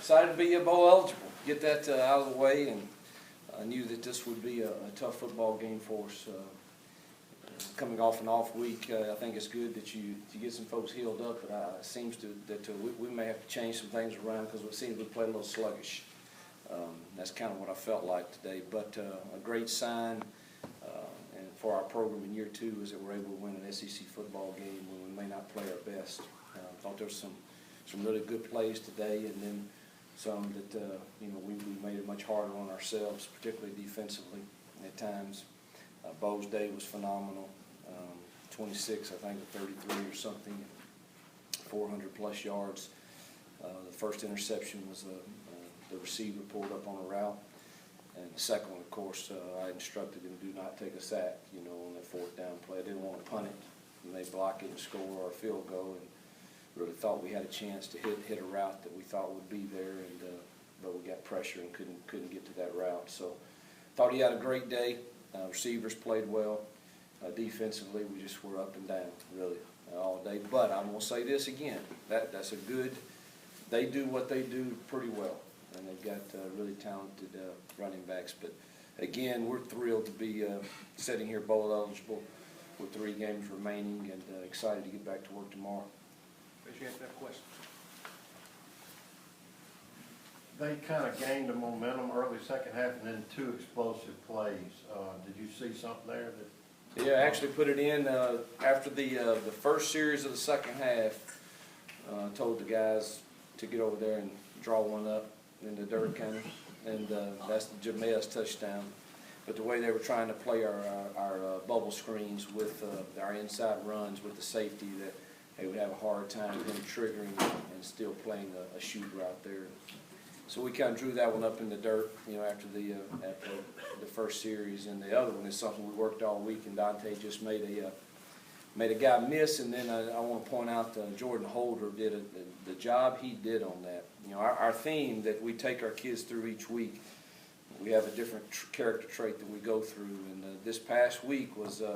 excited to be bowl eligible. Get that out of the way, and I knew that this would be a tough football game for us. Coming off an off week, I think it's good that you get some folks healed up, but it seems that we may have to change some things around because it seems we play a little sluggish. That's kind of what I felt like today, but a great sign and for our program in year 2 is that we're able to win an SEC football game when we may not play our best. I thought there was some really good plays today, and then some that we made it much harder on ourselves, particularly defensively at times. Bo's day was phenomenal. 26, I think, 33 or something, 400 plus yards. The first interception was the receiver pulled up on a route, and the second one, of course, I instructed him do not take a sack, on that 4th down play. I didn't want to punt it, and they block it and score or a field goal, and really thought we had a chance to hit a route that we thought would be there, and but we got pressure and couldn't get to that route. So thought he had a great day. Receivers played well. Defensively, we just were up and down, really, all day. But I'm going to say this again, that's a good, they do what they do pretty well, and they've got really talented running backs. But, again, we're thrilled to be sitting here bowl eligible with 3 games remaining, and excited to get back to work tomorrow. Raise your hand if you have questions. They kind of gained the momentum early second half and then 2 explosive plays. Did you see something there? Yeah, I actually put it in after the first series of the second half. Told the guys to get over there and draw one up in the dirt kind of, and that's the Jamea's touchdown. But the way they were trying to play our bubble screens with our inside runs with the safety, that they would have a hard time them triggering and still playing a shoot route there. So we kind of drew that one up in the dirt, after the first series, and the other one is something we worked all week, and Dante just made a guy miss, and then I want to point out Jordan Holder did the job he did on that. Our theme that we take our kids through each week, we have a different character trait that we go through, and this past week was it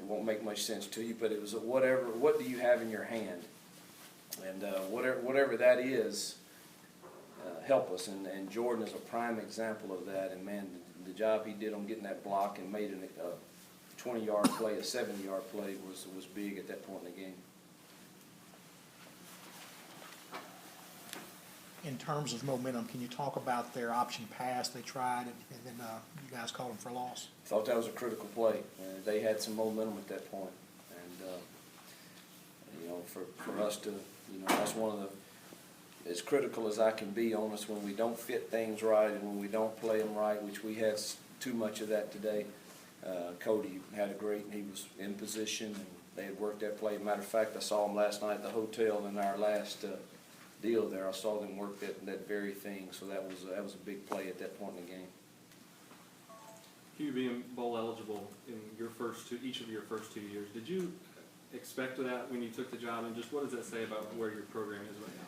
won't make much sense to you, but it was what do you have in your hand, and whatever that is. Help us, and Jordan is a prime example of that, and man, the job he did on getting that block and made a 20-yard play, a 70-yard play was big at that point in the game. In terms of momentum, can you talk about their option pass they tried, and then you guys called them for a loss? Thought that was a critical play. They had some momentum at that point, and for us to, that's one of the, as critical as I can be on us when we don't fit things right and when we don't play them right, which we had too much of that today. Cody had a great, he was in position, and they had worked that play. Matter of fact, I saw him last night at the hotel in our last deal there. I saw them work that very thing, so that was a big play at that point in the game. Hugh, being bowl eligible in each of your first 2 years, did you expect that when you took the job, and just what does that say about where your program is right now?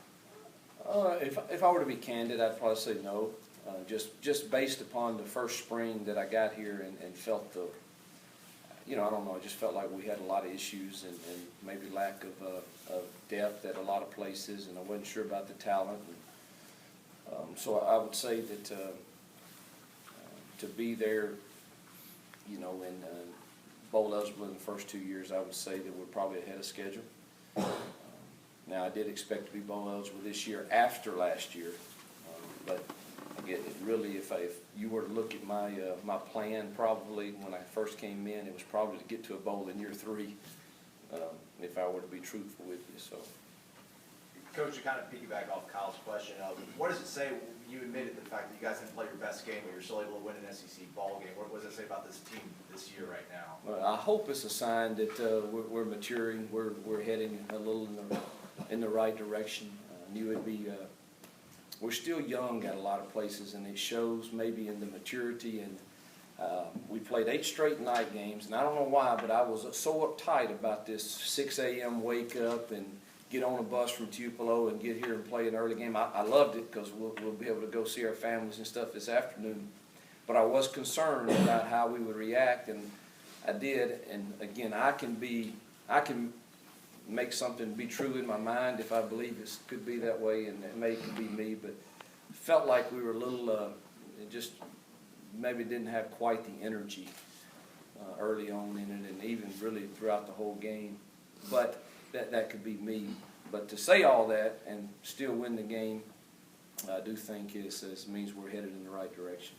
If I were to be candid, I'd probably say no. Just based upon the first spring that I got here and felt I don't know, I just felt like we had a lot of issues and maybe lack of depth at a lot of places, and I wasn't sure about the talent. So I would say that to be there, and bowl eligible in the first 2 years, I would say that we're probably ahead of schedule. Now, I did expect to be bowl eligible this year after last year, but again, if you were to look at my plan, probably when I first came in, it was probably to get to a bowl in year 3, if I were to be truthful with you. So, Coach, to kind of piggyback off Kyle's question, what does it say? You admitted the fact that you guys didn't play your best game, but you're still able to win an SEC ball game. What does it say about this team this year right now? Well, I hope it's a sign that we're maturing. We're heading a little in the right direction. Knew it'd be. We're still young at a lot of places, and it shows maybe in the maturity. And we played 8 straight night games, and I don't know why, but I was so uptight about this 6 a.m. wake up and get on a bus from Tupelo and get here and play an early game. I loved it because we'll be able to go see our families and stuff this afternoon. But I was concerned about how we would react, and I did. And again, I can make something be true in my mind if I believe it could be that way, and it may could be me, but felt like we were a little, it just maybe didn't have quite the energy early on in it, and even really throughout the whole game. But that could be me. But to say all that and still win the game, I do think it means we're headed in the right direction.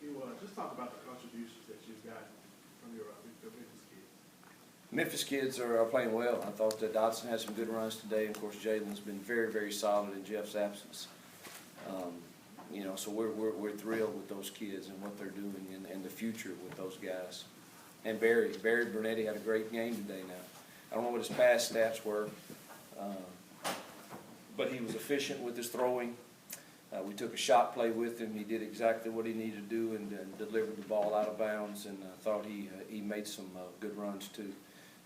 You just talk about the contributions that you've got from your Memphis kids. Memphis kids are playing well. I thought that Dotson had some good runs today. Of course, Jalen's been very, very solid in Jeff's absence. You know, so we're thrilled with those kids and what they're doing and the future with those guys. And Barry Bernetti had a great game today. Now, I don't know what his past stats were, but he was efficient with his throwing. We took a shot play with him. He did exactly what he needed to do and delivered the ball out of bounds. And I thought he made some good runs too.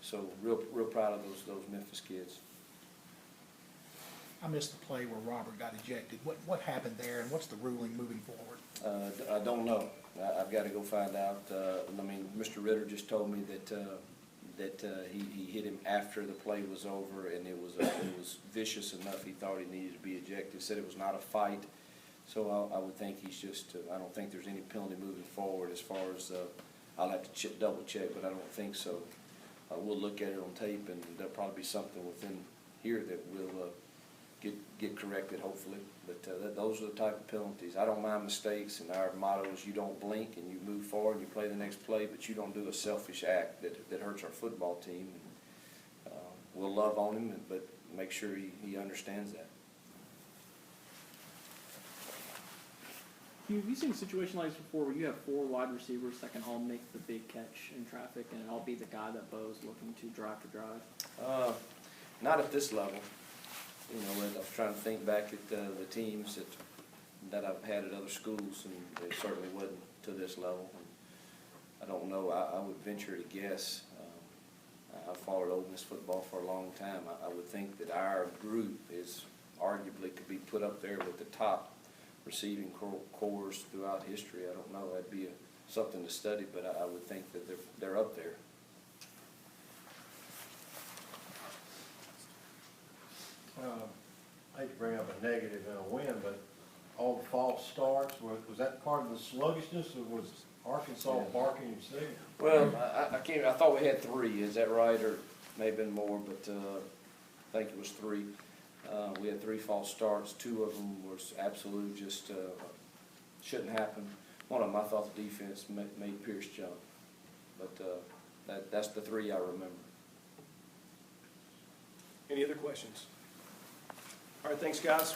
So real proud of those Memphis kids. I missed the play where Robert got ejected. What happened there, and what's the ruling moving forward? I don't know. I've got to go find out. I mean, Mr. Ritter just told me that he hit him after the play was over, and it was vicious enough he thought he needed to be ejected. Said it was not a fight, so I would think he's just. I don't think there's any penalty moving forward as far as. I'll have to double check, but I don't think so. We'll look at it on tape, and there'll probably be something within here that will get corrected, hopefully. But those are the type of penalties. I don't mind mistakes, and our motto is you don't blink and you move forward and you play the next play, but you don't do a selfish act that hurts our football team. And, we'll love on him, but make sure he understands that. Hugh, have you seen a situation like this before where you have 4 wide receivers that can all make the big catch in traffic, and I'll be the guy that Bo's looking to drive to drive? Not at this level. You know, I was trying to think back at the teams that I've had at other schools, and it certainly wasn't to this level. And I don't know. I would venture to guess. I've followed Ole Miss football for a long time. I would think that our group is arguably could be put up there with the top receiving corps throughout history. I don't know. That'd be something to study, but I would think that they're up there. I hate to bring up a negative in a win, but all the false starts, was that part of the sluggishness, or was Arkansas barking himself? Well, I thought we had 3. Is that right? Or may have been more, but I think it was 3. We had 3 false starts. 2 of them was absolute, just shouldn't happen. One of them, I thought the defense made Pierce jump. But that's the 3 I remember. Any other questions? All right, thanks, guys.